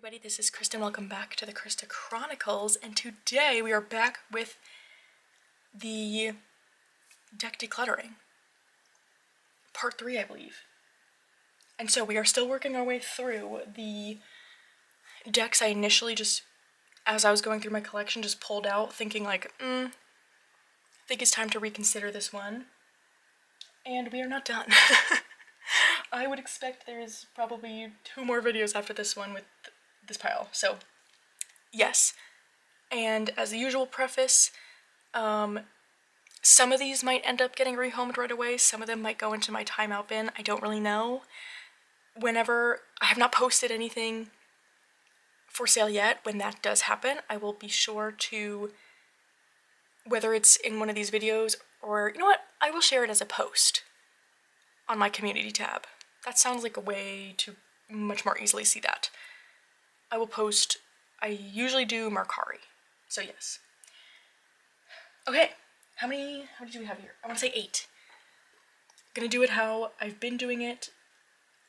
everybody, this is Kristen. Welcome back to the Krista Chronicles, and today we are back with the deck decluttering. Part 3, I believe. And so we are still working our way through the decks I initially just, as I was going through my collection, just pulled out, thinking like, I think it's time to reconsider this one. And we are not done. I would expect there's probably 2 more videos after this one with this pile, so yes. And as the usual preface, some of these might end up getting rehomed right away, some of them might go into my timeout bin, I don't really know. Whenever I have not posted anything for sale yet, when that does happen, I will be sure to, whether it's in one of these videos or, you know what, I will share it as a post on my community tab. That sounds like a way to much more easily see that. I will post, I usually do Mercari, so yes. Okay, how many do we have here? I want to say 8. I'm gonna do it how I've been doing it,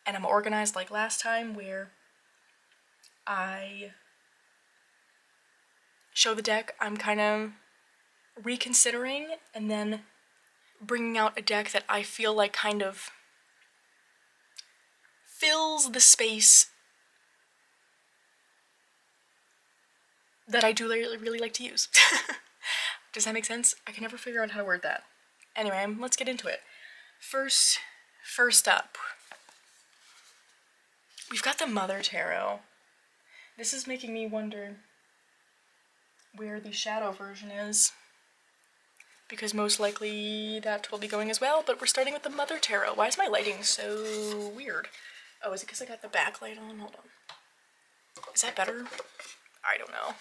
and I'm organized like last time, where I show the deck I'm kind of reconsidering, and then bringing out a deck that I feel like kind of fills the space that I do really like to use. Does that make sense? I can never figure out how to word that. Anyway, let's get into it. First up, we've got the Mother Tarot. This is making me wonder where the shadow version is, because most likely that will be going as well, but we're starting with the Mother Tarot. Why is my lighting so weird? Oh, is it because I got the backlight on? Hold on. Is that better? I don't know.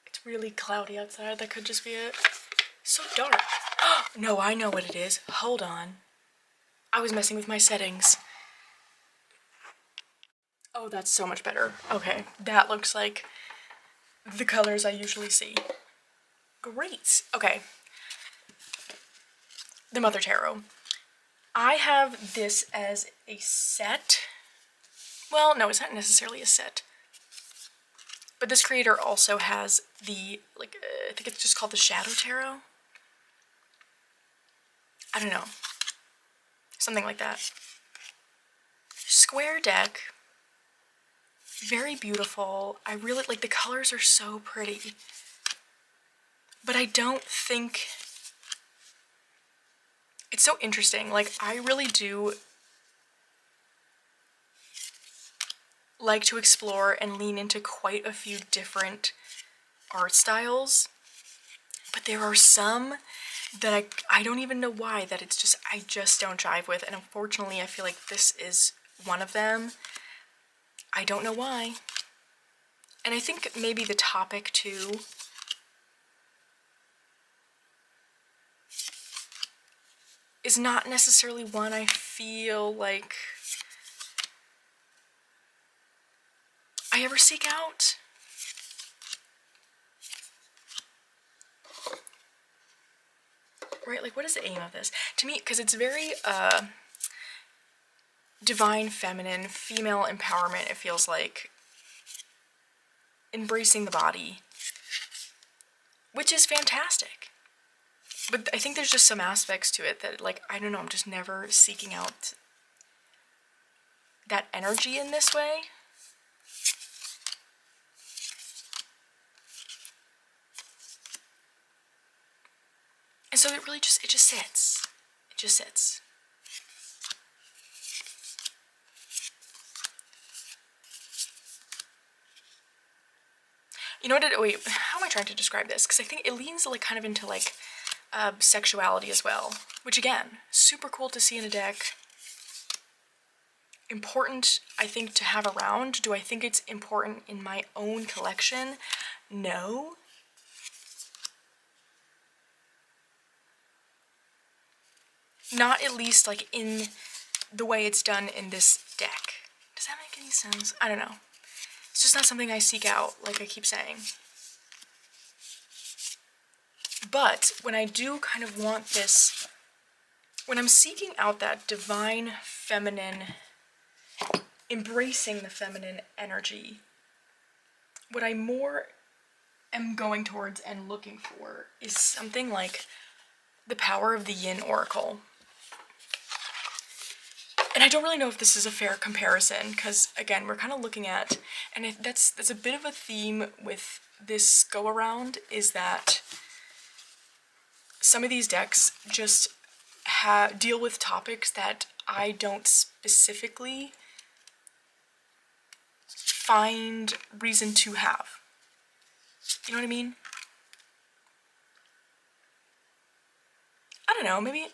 It's really cloudy outside. That could just be it. So dark. No, I know what it is. Hold on. I was messing with my settings. Oh, that's so much better. Okay, that looks like the colors I usually see. Great. Okay. The Mother Tarot. I have this as a set. Well, no, it's not necessarily a set. But this creator also has the, like, I think it's just called the Shadow Tarot. I don't know. Something like that. Square deck. Very beautiful. I really, like, the colors are so pretty. But I don't think... It's so interesting. Like, I really do like to explore and lean into quite a few different art styles, but there are some that I don't even know why, that it's just, I just don't jive with, and unfortunately I feel like this is one of them. I don't know why. And I think maybe the topic too is not necessarily one I feel like I ever seek out. Right, like, what is the aim of this? To me, because it's very, divine feminine, female empowerment, it feels like. Embracing the body. Which is fantastic. But I think there's just some aspects to it that, like, I don't know, I'm just never seeking out that energy in this way. And so it really just, it just sits. It just sits. You know what, wait, how am I trying to describe this? Because I think it leans, like, kind of into, like, sexuality as well. Which, again, super cool to see in a deck. Important, I think, to have around. Do I think it's important in my own collection? No. Not at least, like, in the way it's done in this deck. Does that make any sense? I don't know. It's just not something I seek out, like I keep saying. But when I do kind of want this, when I'm seeking out that divine feminine embracing the feminine energy, what I more am going towards and looking for is something like the power of the Yin Oracle. And I don't really know if this is a fair comparison, because again, we're kind of looking at, and that's a bit of a theme with this go-around, is that some of these decks just deal with topics that I don't specifically find reason to have. You know what I mean? I don't know, maybe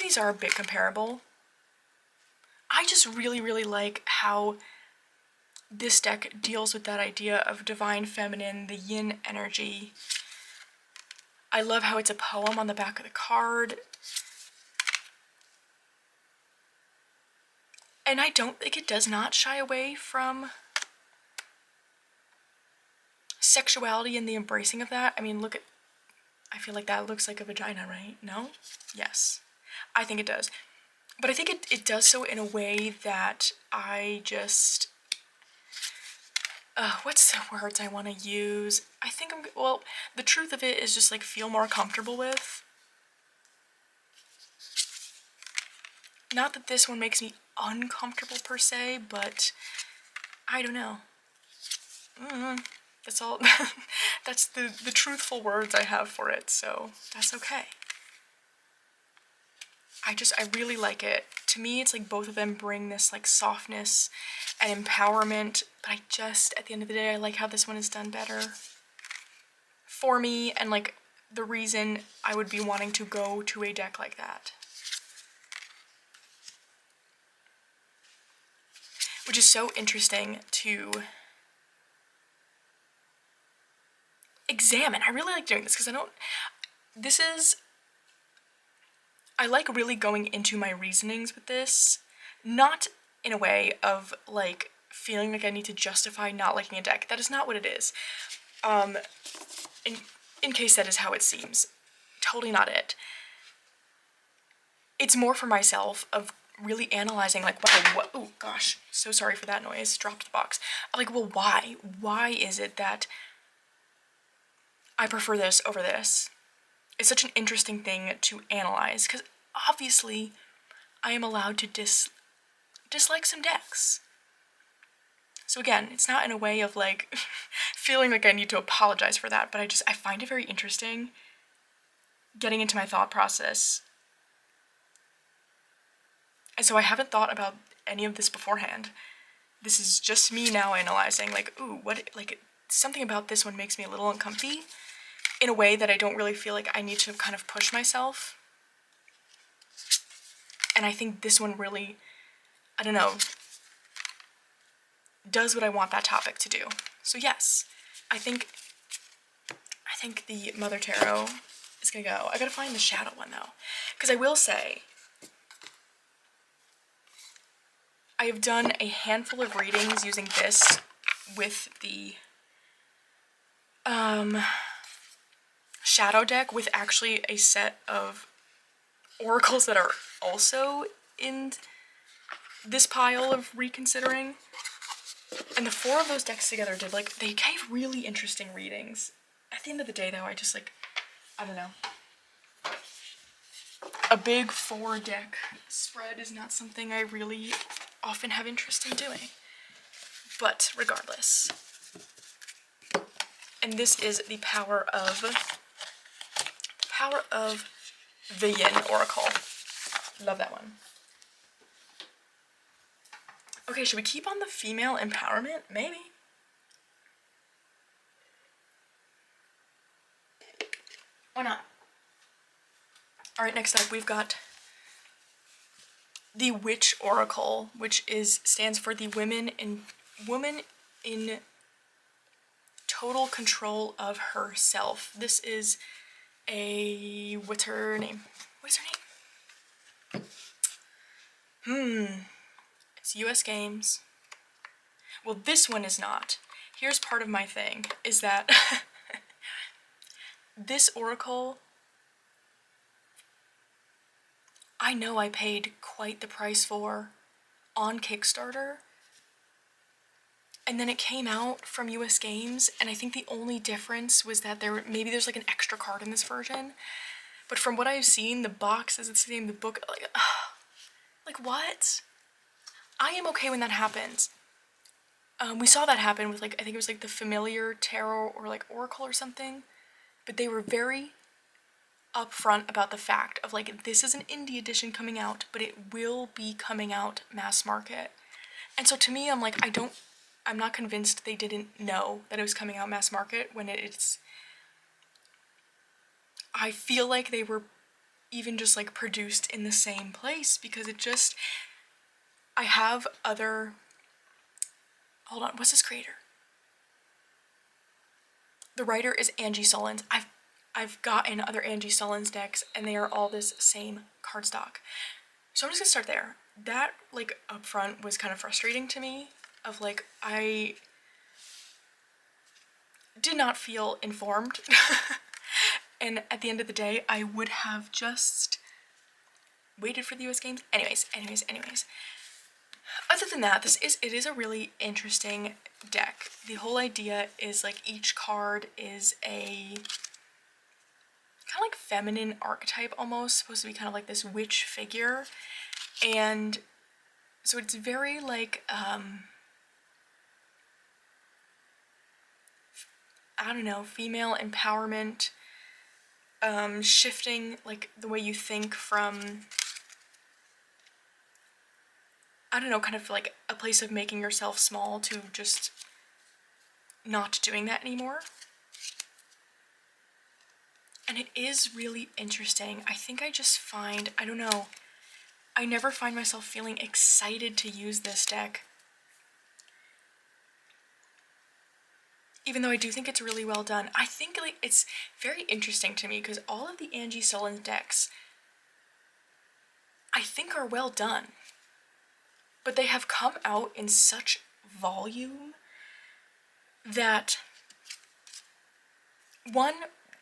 these are a bit comparable. I just really, really like how this deck deals with that idea of divine feminine, the yin energy. I love how it's a poem on the back of the card. And I don't think it does not shy away from sexuality and the embracing of that. I mean, look at, I feel like that looks like a vagina, right? No? Yes. I think it does. But I think it does so in a way that I just, what's the words I want to use? I think well, the truth of it is just like feel more comfortable with. Not that this one makes me uncomfortable per se, but I don't know. That's all, that's the truthful words I have for it, so that's okay. I really like it. To me, it's like both of them bring this like softness and empowerment, but I just, at the end of the day, I like how this one is done better for me, and like the reason I would be wanting to go to a deck like that. Which is so interesting to examine. I really like doing this because I like really going into my reasonings with this, not in a way of like feeling like I need to justify not liking a deck. That is not what it is. In case that is how it seems. Totally not it. It's more for myself of really analyzing like, wow, oh gosh, so sorry for that noise, dropped the box. Like, well, why? Why is it that I prefer this over this? It's such an interesting thing to analyze, because obviously I am allowed to dislike some decks. So again, it's not in a way of like feeling like I need to apologize for that, but I find it very interesting getting into my thought process. And so I haven't thought about any of this beforehand. This is just me now analyzing, like, ooh, what, like, something about this one makes me a little uncomfy in a way that I don't really feel like I need to kind of push myself. And I think this one really, I don't know, does what I want that topic to do. So yes, I think the Mother Tarot is gonna go. I gotta find the Shadow one though, because I will say, I have done a handful of readings using this with the Shadow deck, with actually a set of oracles that are also in this pile of reconsidering. And the 4 of those decks together did, like, they gave really interesting readings. At the end of the day, though, I just, like, I don't know. A big 4-deck spread is not something I really often have interest in doing. But regardless. And this is the power of the Yin Oracle. Love that one. Okay, should we keep on the female empowerment? Maybe. Why not? Alright, next up we've got the Witch Oracle, which stands for the woman in total control of herself. This is a, what's her name? It's US Games. Well, this one is not. Here's part of my thing, is that this Oracle, I know I paid quite the price for on Kickstarter, and then it came out from US Games, and I think the only difference was that maybe there's like an extra card in this version. But from what I've seen, the box is the same, the book, like what? I am okay when that happens. We saw that happen with like, I think it was like the Familiar Tarot or like Oracle or something, but they were very upfront about the fact of like, this is an indie edition coming out, but it will be coming out mass market. And so to me, I'm like, I'm not convinced they didn't know that it was coming out mass market when I feel like they were even just like produced in the same place, because I have other, hold on, what's this creator? The writer is Angie Sullins. I've gotten other Angie Sullins decks, and they are all this same cardstock. So I'm just gonna start there. That, like, up front was kind of frustrating to me, of like, I did not feel informed. And at the end of the day, I would have just waited for the US Games. Anyways. Other than that, it is a really interesting deck. The whole idea is like each card is a kind of like feminine archetype almost, supposed to be kind of like this witch figure. And so it's very like, I don't know, female empowerment, shifting like the way you think from, I don't know, kind of like a place of making yourself small to just not doing that anymore. And it is really interesting. I think I just find, I don't know, I never find myself feeling excited to use this deck. Even though I do think it's really well done. I think like it's very interesting to me because all of the Angie Sullins decks I think are well done. But they have come out in such volume that, one,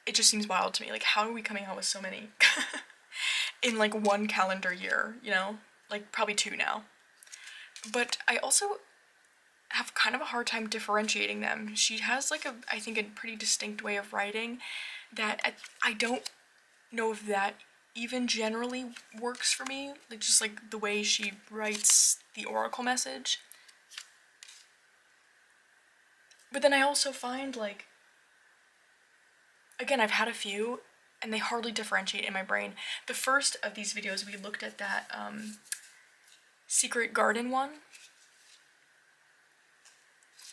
it just seems wild to me. Like, how are we coming out with so many in like one calendar year, you know? Like probably 2 now. But I also have kind of a hard time differentiating them. She has like I think a pretty distinct way of writing that I don't know if that even generally works for me. Like just like the way she writes the oracle message. But then I also find like, again, I've had a few and they hardly differentiate in my brain. The first of these videos we looked at that Secret Garden one.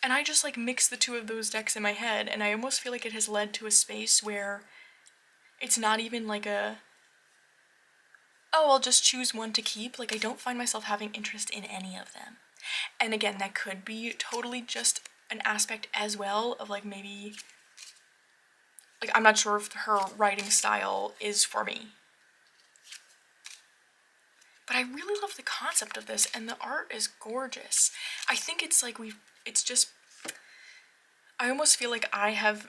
And I just like mix the two of those decks in my head, and I almost feel like it has led to a space where it's not even like oh, I'll just choose one to keep. Like I don't find myself having interest in any of them. And again, that could be totally just an aspect as well of like maybe, like I'm not sure if her writing style is for me. But I really love the concept of this, and the art is gorgeous. I think it's like it's just, I almost feel like I have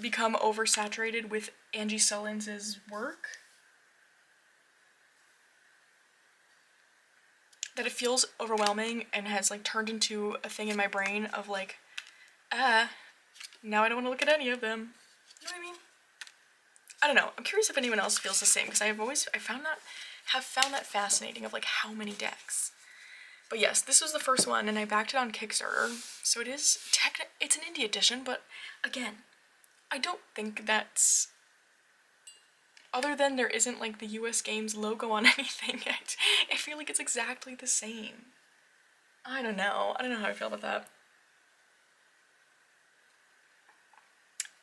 become oversaturated with Angie Sullins' work. That it feels overwhelming and has like turned into a thing in my brain of like, now I don't want to look at any of them. You know what I mean? I don't know. I'm curious if anyone else feels the same, because have found that fascinating of like how many decks. But yes, this was the first one, and I backed it on Kickstarter, so it is it's an indie edition, but again, I don't think that's, other than there isn't like the US Games logo on anything, I feel like it's exactly the same. I don't know how I feel about that.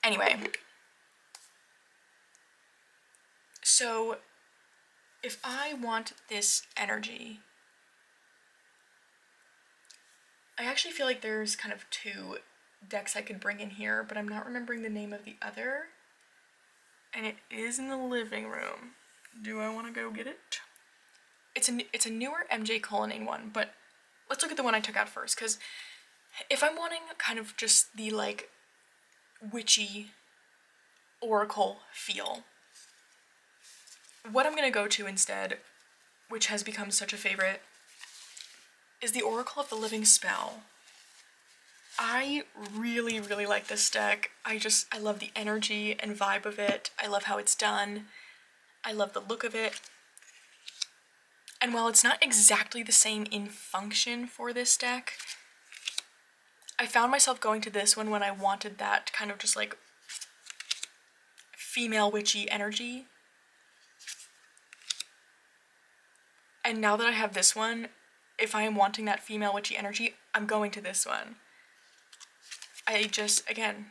Anyway, so if I want this energy, I actually feel like there's kind of 2 decks I could bring in here, but I'm not remembering the name of the other. And it is in the living room. Do I want to go get it? It's a newer MJ Cullinane one, but let's look at the one I took out first, because if I'm wanting kind of just the like witchy oracle feel, what I'm gonna go to instead, which has become such a favorite, is the Oracle of the Living Spell. I really, really like this deck. I love the energy and vibe of it. I love how it's done. I love the look of it. And while it's not exactly the same in function for this deck, I found myself going to this one when I wanted that kind of just like female witchy energy. And now that I have this one, if I am wanting that female witchy energy, I'm going to this one. Again,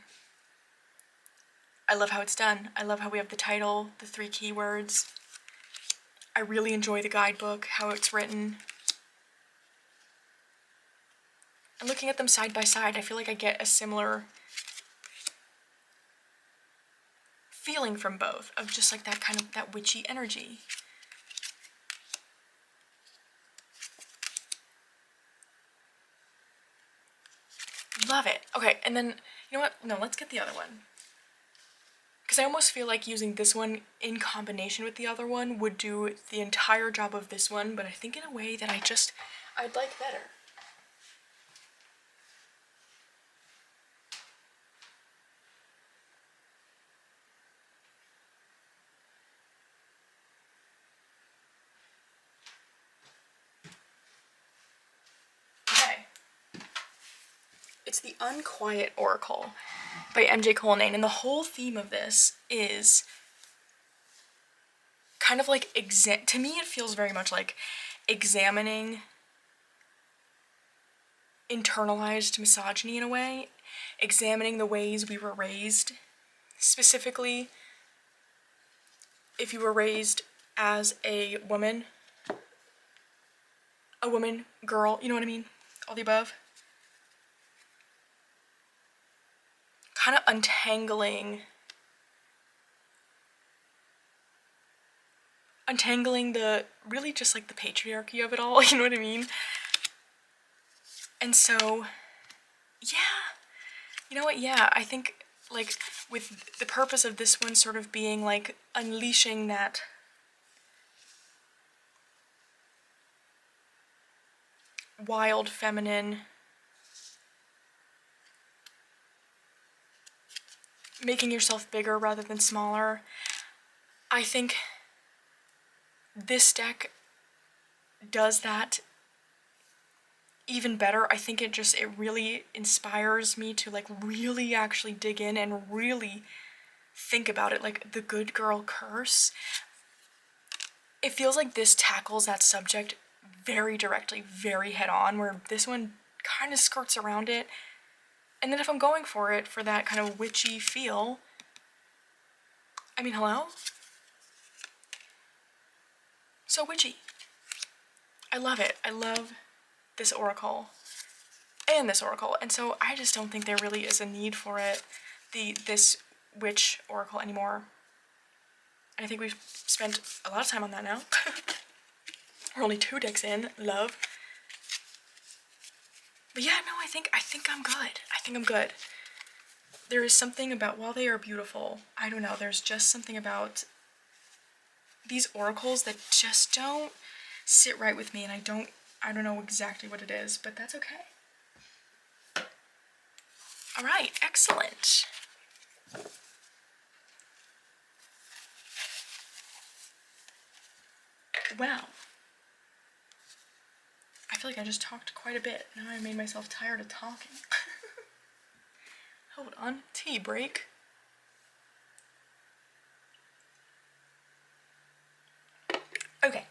I love how it's done. I love how we have the title, the 3 keywords. I really enjoy the guidebook, how it's written. And looking at them side by side, I feel like I get a similar feeling from both, of just like that kind of, that witchy energy. Love it. Okay, and then, you know what? No, let's get the other one. Because I almost feel like using this one in combination with the other one would do the entire job of this one, but I think in a way that I'd like better. Okay. It's the Unquiet Oracle by M.J. Crone, and the whole theme of this is kind of like, to me it feels very much like examining internalized misogyny in a way, examining the ways we were raised, specifically if you were raised as a woman, girl, you know what I mean? All the above. Kind of untangling the, really just like the patriarchy of it all, you know what I mean? And so, yeah, you know what, yeah, I think, like, with the purpose of this one sort of being, like, unleashing that wild feminine, making yourself bigger rather than smaller, I think this deck does that even better. I think it really inspires me to, like, really actually dig in and really think about it, like the good girl curse. It feels like this tackles that subject very directly, very head on, where this one kind of skirts around it. And then if I'm going for it, for that kind of witchy feel, I mean, hello? So witchy. I love it. I love this oracle and this oracle, and so I just don't think there really is a need for it, this witch oracle anymore. I think we've spent a lot of time on that now. We're only 2 decks in, love. But yeah, no, I think I'm good. I think I'm good. There is something about, while they are beautiful, I don't know, there's just something about these oracles that just don't sit right with me, and I don't know exactly what it is, but that's okay. All right, excellent. Wow. I feel like I just talked quite a bit. Now I made myself tired of talking. Hold on, tea break. Okay.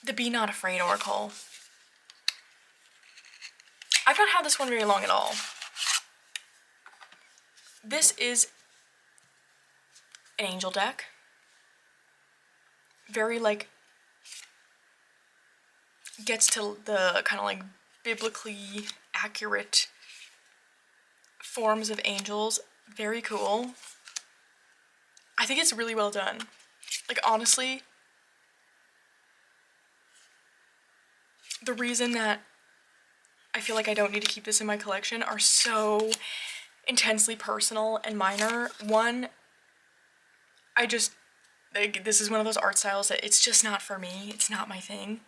The Be Not Afraid Oracle. I've not had this one very long at all. This is an angel deck. Very, like, gets to the kind of, like, biblically accurate forms of angels. Very cool. I think it's really well done. Like, honestly, the reason that I feel like I don't need to keep this in my collection are so intensely personal and minor. One, this is one of those art styles that it's just not for me. It's not my thing.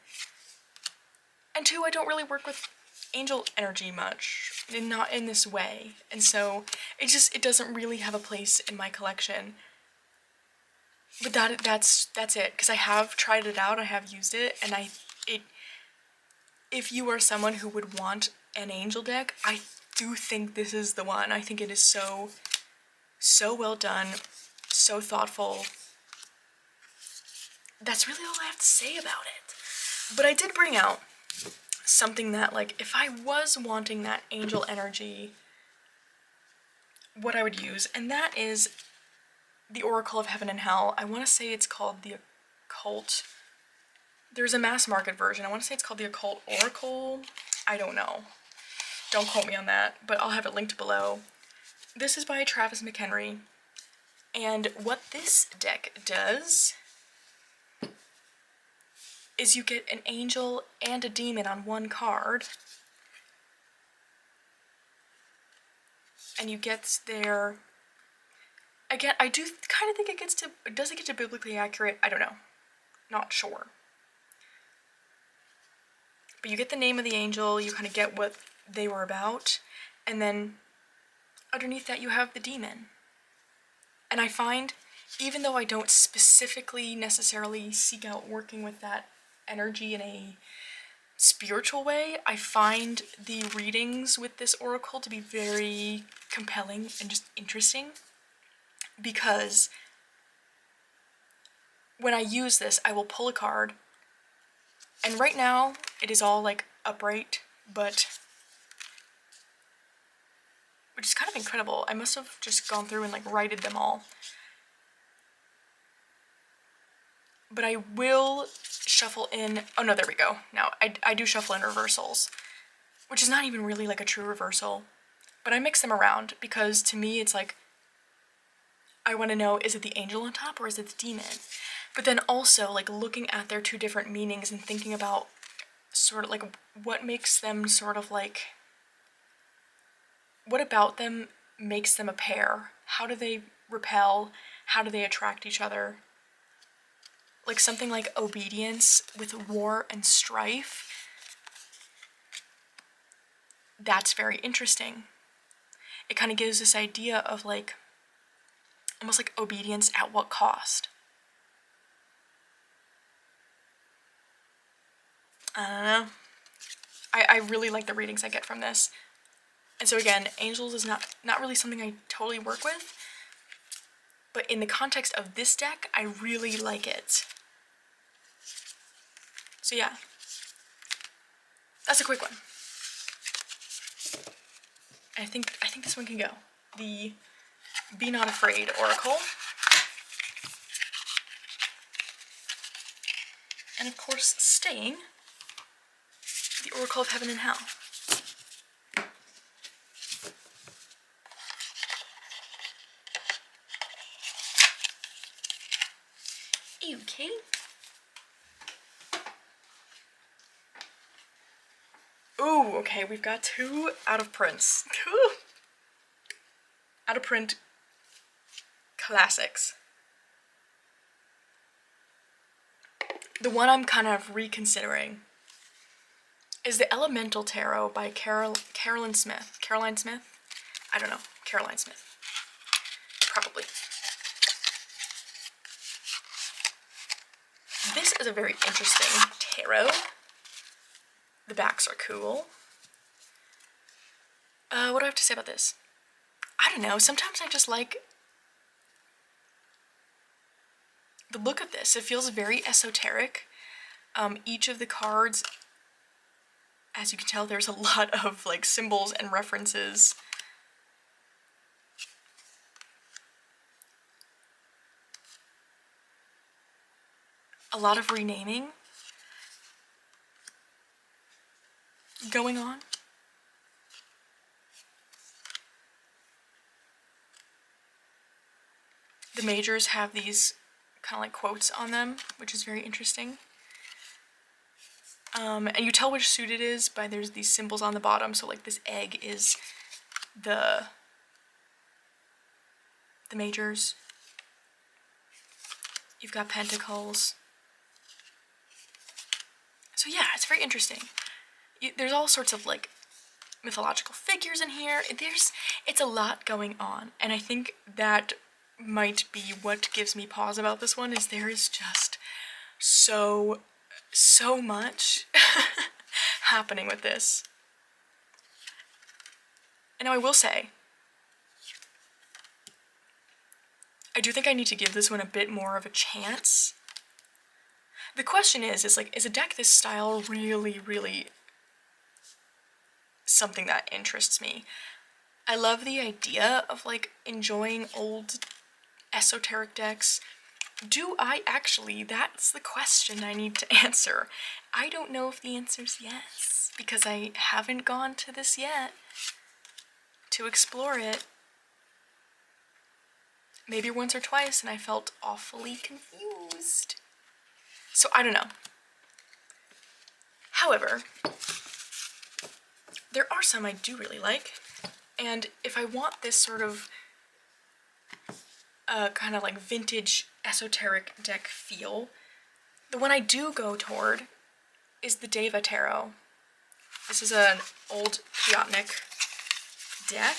And two, I don't really work with angel energy much, not in this way, and so it doesn't really have a place in my collection. But that's it, because I have tried it out, I have used it, and if you are someone who would want an angel deck, I do think this is the one. I think it is so well done, so thoughtful. That's really all I have to say about it. But I did bring out something that, like, if I was wanting that angel energy, what I would use, and that is the Oracle of Heaven and Hell. I want to say it's called the Occult. There's a mass market version. I want to say it's called the Occult Oracle. I don't know. Don't quote me on that, but I'll have it linked below. This is by Travis McHenry, and what this deck does is you get an angel and a demon on one card, and you get their... Again, I do kind of think it gets to... Does it get to biblically accurate? I don't know. Not sure. But you get the name of the angel, you kind of get what they were about, and then underneath that you have the demon. And I find, even though I don't specifically necessarily seek out working with that energy in a spiritual way, I find the readings with this oracle to be very compelling and just interesting, because when I use this, I will pull a card, and right now it is all like upright, but which is kind of incredible. I must have just gone through and like righted them all. But I will shuffle in, oh no, there we go. Now, I do shuffle in reversals, which is not even really like a true reversal, but I mix them around because to me it's like, I want to know, is it the angel on top or is it the demon? But then also like looking at their two different meanings and thinking about sort of like what makes them sort of like, what about them makes them a pair? How do they repel? How do they attract each other? Like something like obedience with war and strife. That's very interesting. It kind of gives this idea of like, almost like obedience at what cost? I don't know. I really like the readings I get from this. And so again, angels is not really something I totally work with, but in the context of this deck, I really like it. So yeah, that's a quick one. I think this one can go. The Be Not Afraid Oracle. And of course, staying, the Oracle of Heaven and Hell. Okay. Ooh, okay, we've got two out of prints. Two out of print classics. The one I'm kind of reconsidering is the Elemental Tarot by Caroline Smith. Caroline Smith? I don't know. Caroline Smith. Probably. This is a very interesting tarot. The backs are cool. What do I have to say about this? I don't know. Sometimes I just like the look of this. It feels very esoteric. Each of the cards, as you can tell, there's a lot of like symbols and references. A lot of renaming going on. The majors have these kind of like quotes on them, which is very interesting. And you tell which suit it is by there's these symbols on the bottom. So like this egg is the majors. You've got pentacles. So yeah, it's very interesting. there's all sorts of like mythological figures in here. It's a lot going on, and I think that might be what gives me pause about this one, is there is just so much happening with this. And now I will say, I do think I need to give this one a bit more of a chance. The question is like, is a deck this style really, really something that interests me? I love the idea of like enjoying old esoteric decks. Do I actually? That's the question I need to answer. I don't know if the answer's yes, because I haven't gone to this yet to explore it. Maybe once or twice and I felt awfully confused. So I don't know. However, there are some I do really like, and if I want this sort of kind of like vintage esoteric deck feel, the one I do go toward is the Deva Tarot. This is an old Pythonic deck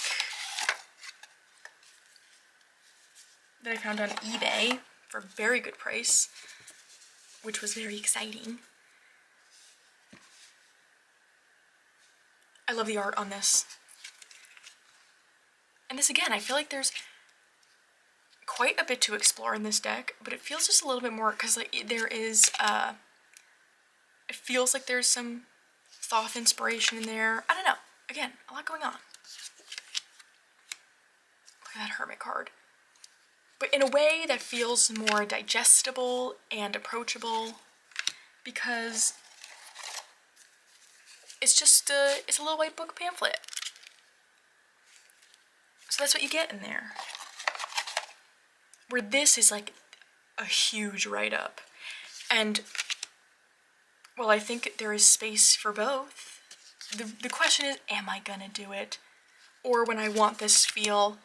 that I found on eBay for a very good price, which was very exciting. I love the art on this. And this again, I feel like there's quite a bit to explore in this deck, but it feels just a little bit more, because like there is, it feels like there's some Thoth inspiration in there. I don't know. Again, a lot going on. Look at that Hermit card. But in a way that feels more digestible and approachable, because it's just it's a little white book pamphlet. So that's what you get in there. Where this is like a huge write-up. And, well, I think there is space for both. The question is, am I gonna do it? Or when I want this feel,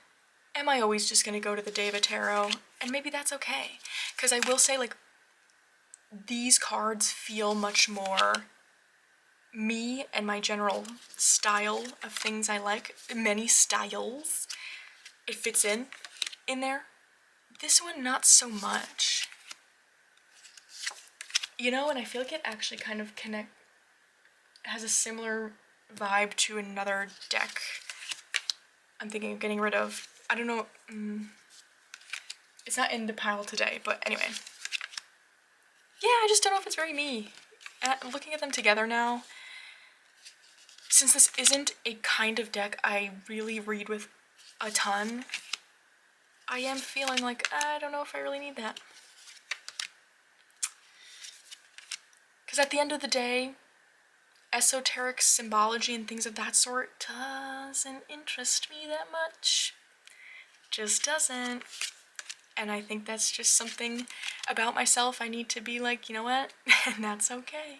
am I always just gonna go to the Deva Tarot? And maybe that's okay. Because I will say, like, these cards feel much more me and my general style of things I like. Many styles. It fits in there. This one, not so much. You know, and I feel like it actually kind of has a similar vibe to another deck I'm thinking of getting rid of. I don't know, it's not in the pile today, but anyway. Yeah, I just don't know if it's very me. And looking at them together now, since this isn't a kind of deck I really read with a ton, I am feeling like, I don't know if I really need that. Because at the end of the day, esoteric symbology and things of that sort doesn't interest me that much. Just doesn't. And I think that's just something about myself I need to be like, you know what? And that's okay.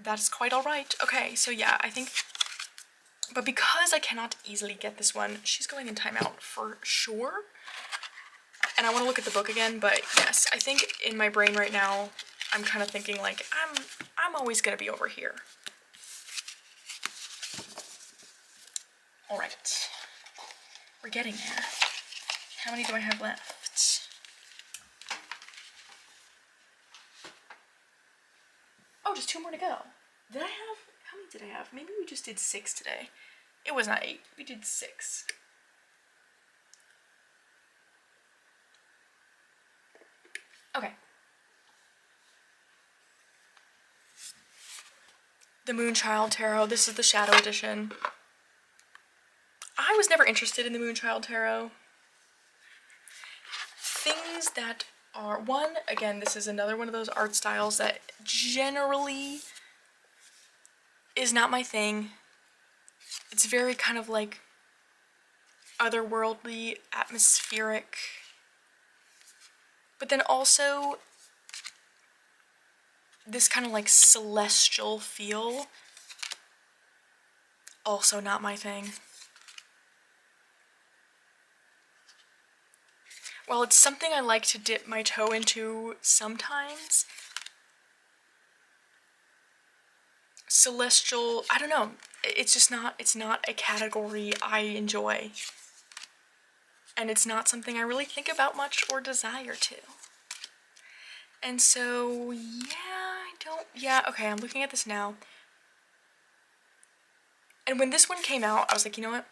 That's quite alright. Okay, so yeah, I think... But because I cannot easily get this one, she's going in timeout for sure. And I want to look at the book again, but yes, I think in my brain right now, I'm kind of thinking like, I'm always gonna be over here. Alright. We're getting there. How many do I have left? Oh, just 2 more to go. Did I have, how many did I have? Maybe we just did 6 today. It was not 8, we did 6. Okay. The Moonchild Tarot, this is the Shadow Edition. I was never interested in the Moonchild Tarot. Things that are, one, again, this is another one of those art styles that generally is not my thing. It's very kind of like otherworldly, atmospheric, but then also this kind of like celestial feel. Also not my thing. While it's something I like to dip my toe into sometimes, celestial, I don't know. It's just not, it's not a category I enjoy. And it's not something I really think about much or desire to. And so, yeah, okay, I'm looking at this now. And when this one came out, I was like, you know what?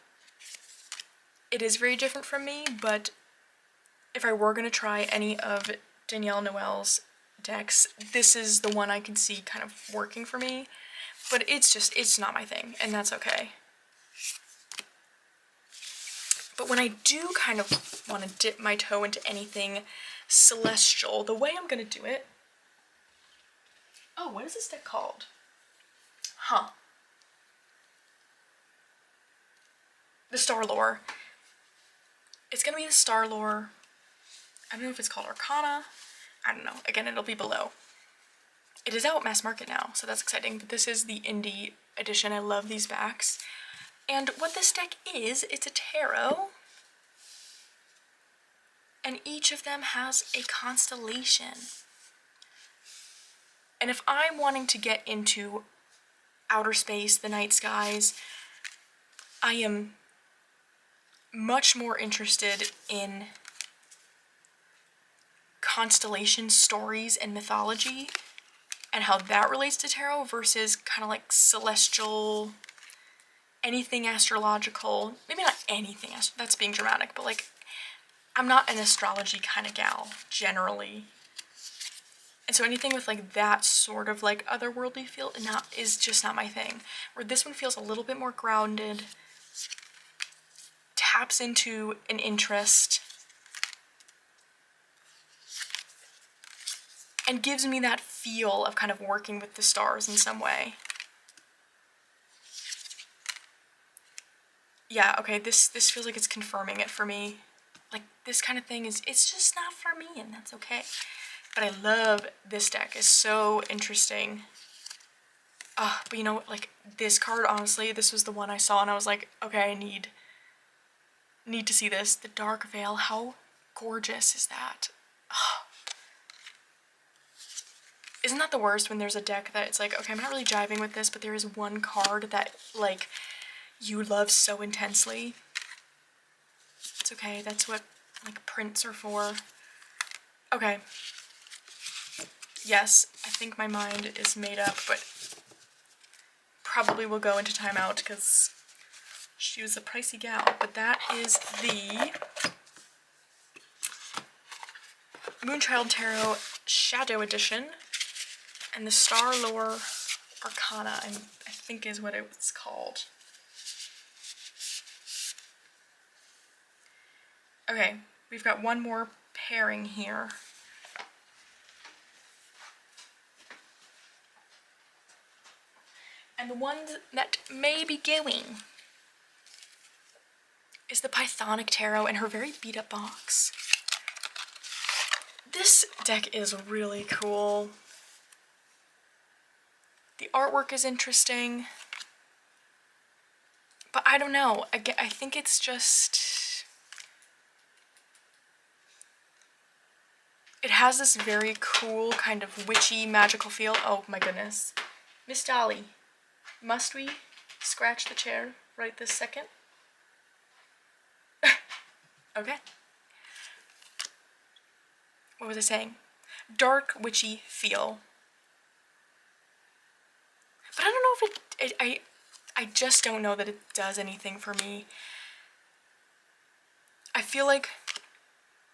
It is very different from me, but if I were gonna try any of Danielle Noel's decks, this is the one I can see kind of working for me. But it's not my thing, and that's okay. But when I do kind of want to dip my toe into anything celestial, the way I'm gonna do it... Oh, what is this deck called? Huh. The Starlore. It's gonna be the Starlore. I don't know if it's called Arcana. I don't know. Again, it'll be below. It is out mass market now, so that's exciting. But this is the indie edition. I love these backs. And what this deck is, it's a tarot. And each of them has a constellation. And if I'm wanting to get into outer space, the night skies, I am much more interested in constellation stories and mythology and how that relates to tarot versus kind of like celestial, anything astrological. Maybe not anything, that's being dramatic, but like, I'm not an astrology kind of gal, generally. And so anything with like that sort of like otherworldly feel is just not my thing. Where this one feels a little bit more grounded, taps into an interest, and gives me that feel of kind of working with the stars in some way. Yeah, okay, this feels like it's confirming it for me. Like, this kind of thing it's just not for me, and that's okay. But I love this deck. It's so interesting. But you know, like, this card, honestly, this was the one I saw, and I was like, okay, I need to see this. The Dark Veil, how gorgeous is that? Isn't that the worst when there's a deck that it's like, okay, I'm not really jiving with this, but there is one card that, like, you love so intensely? It's okay, that's what, like, prints are for. Okay. Yes, I think my mind is made up, but probably will go into timeout because she was a pricey gal. But that is the Moonchild Tarot Shadow Edition and the Starlore Arcana, I think is what it's called. Okay, we've got one more pairing here. And the one that may be going is the Pythonic Tarot in her very beat up box. This deck is really cool. The artwork is interesting. But I don't know, again, I think it's just... It has this very cool kind of witchy magical feel. Oh my goodness. Miss Dolly. Must we scratch the chair right this second? Okay. What was I saying? Dark, witchy feel. But I don't know if I just don't know that it does anything for me. I feel like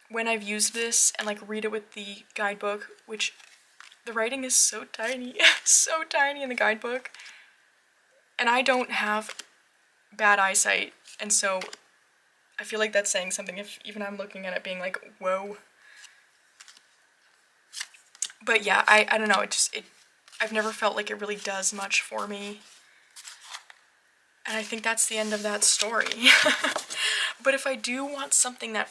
when I've used this and like read it with the guidebook, which the writing is so tiny, so tiny in the guidebook, and I don't have bad eyesight, and so I feel like that's saying something if even I'm looking at it being like, whoa. But yeah, I don't know, I've never felt like it really does much for me. And I think that's the end of that story. But if I do want something that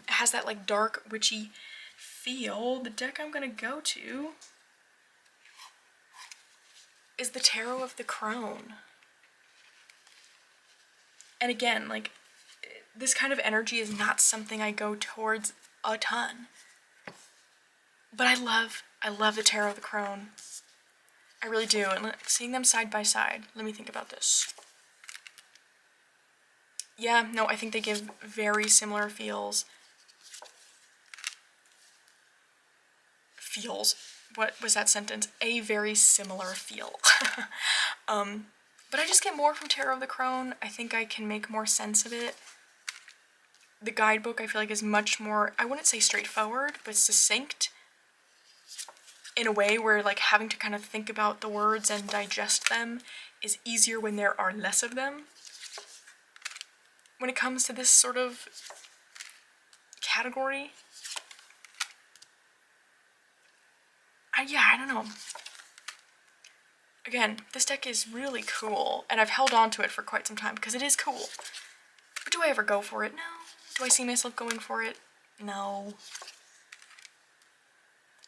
has that like dark witchy feel, the deck I'm gonna go to is the Tarot of the Crone. And again, like, this kind of energy is not something I go towards a ton. But I love the Tarot of the Crone. I really do. And seeing them side by side, let me think about this. Yeah, no, I think they give very similar feels. Feels. What was that sentence? A very similar feel. But I just get more from Tarot of the Crone. I think I can make more sense of it. The guidebook I feel like is much more, I wouldn't say straightforward, but succinct in a way where like having to kind of think about the words and digest them is easier when there are less of them. When it comes to this sort of category, I don't know. Again, this deck is really cool, and I've held on to it for quite some time because it is cool. But do I ever go for it? No. Do I see myself going for it? No.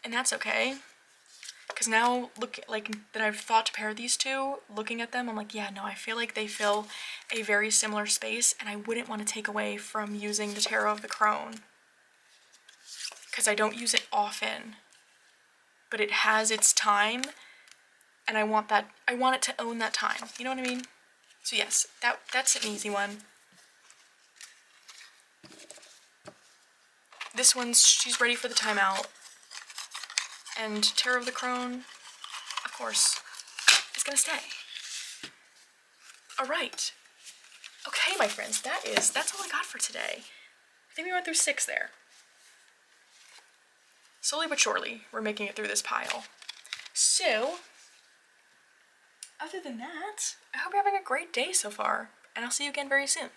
And that's okay. Because now, look, like, that I've thought to pair these two, looking at them, I'm like, yeah, no, I feel like they fill a very similar space, and I wouldn't want to take away from using the Tarot of the Crone. Because I don't use it often. But it has its time, and I want it to own that time. You know what I mean? So yes, that's an easy one. This one's, she's ready for the timeout. And Tarot of the Crone, of course, is gonna stay. Alright. Okay, my friends, that's all I got for today. I think we went through 6 there. Slowly but surely, we're making it through this pile. So, other than that, I hope you're having a great day so far, and I'll see you again very soon.